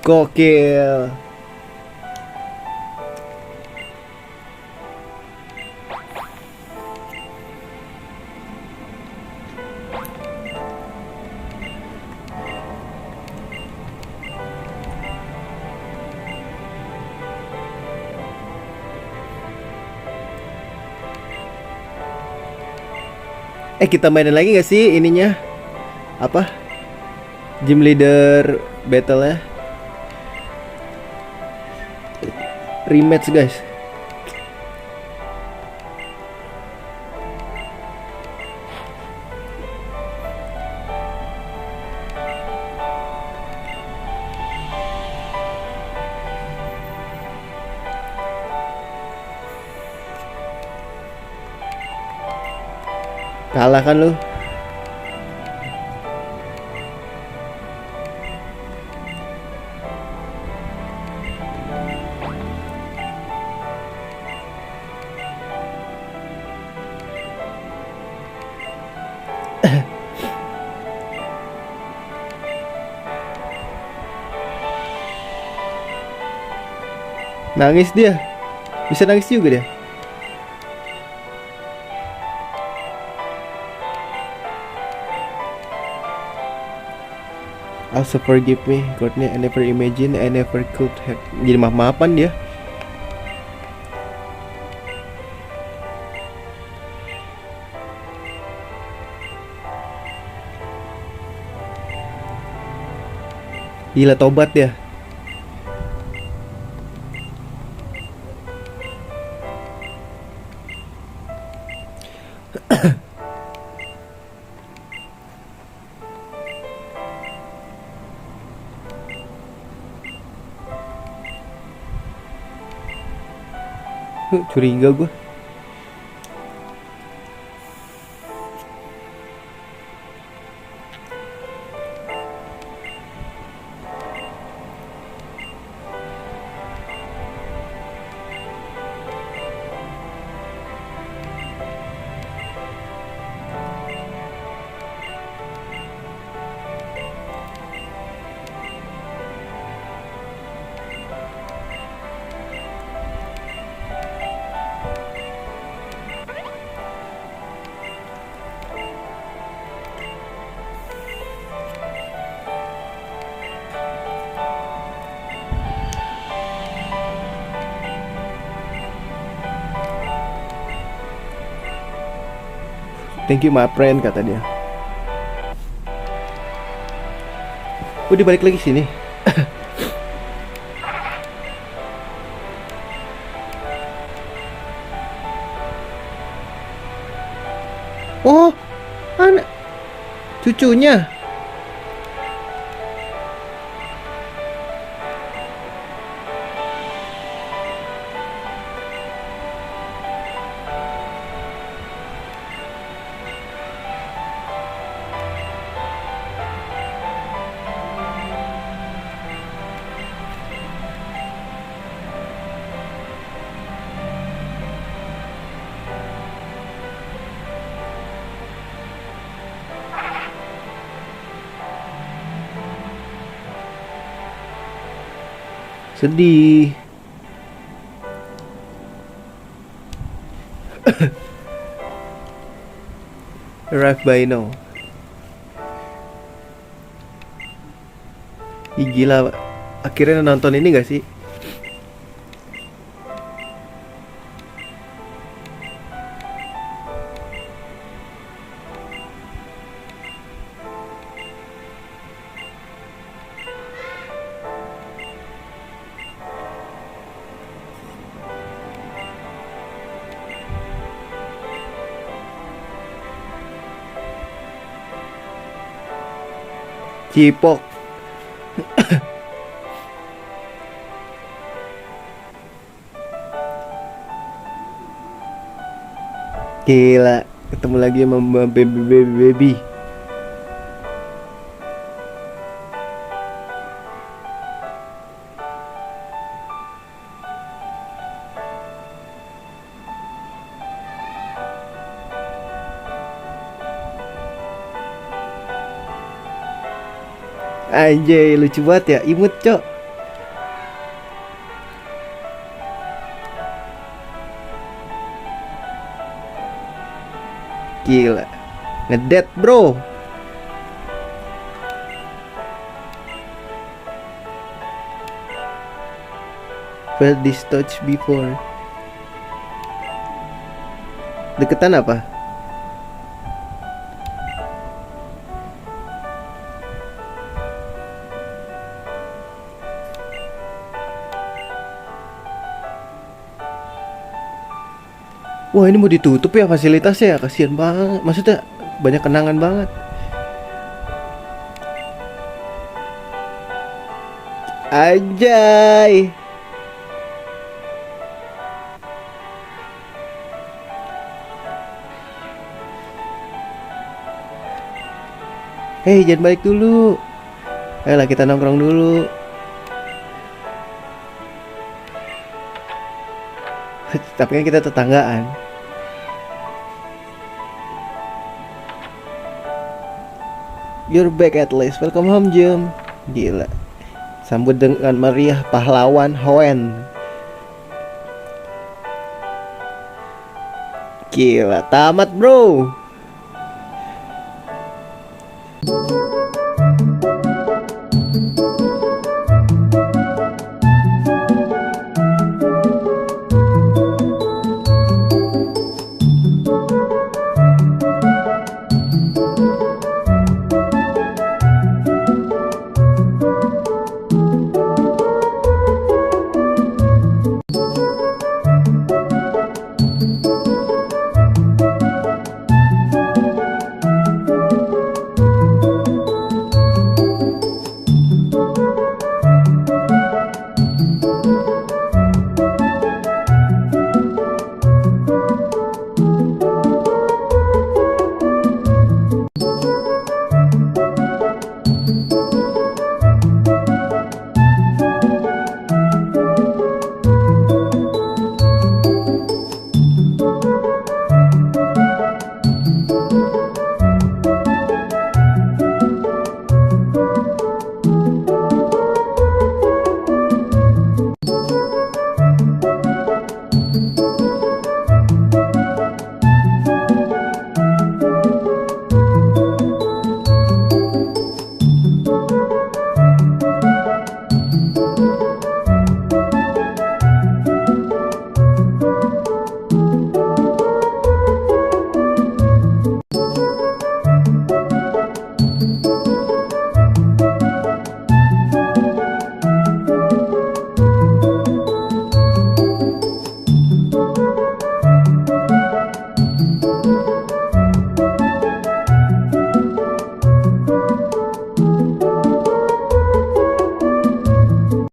Gokil. Kita mainin lagi gak sih ininya? Apa? Gym leader battle ya? Rematch guys. Kalah kan lu? Nangis dia. Bisa nangis juga dia. Also forgive me, Courtney. I never imagined, I never could have. Jadi maaf-maafan dia. Gila, tobat dia. Curiga gue. Thank you my friend, kata dia. Udah balik lagi sini. Oh, anak cucunya. Sedih. Arrive by now. Ih, gila, akhirnya nonton ini gak sih? Cipok. Gila, ketemu lagi sama baby. Anjay, lucu banget ya, imut cok. Gila. Ngedet, bro. Felt this touch before. Deketan apa? Wah, ini mau ditutup ya fasilitasnya ya, kasihan banget. Maksudnya banyak kenangan banget. Anjay. Hei, jangan balik dulu. Ayolah kita nongkrong dulu. Tapi kan kita tetanggaan. You're back at least. Welcome home, Jim. Gila. Sambut dengan meriah pahlawan Hoenn. Gila, tamat, bro.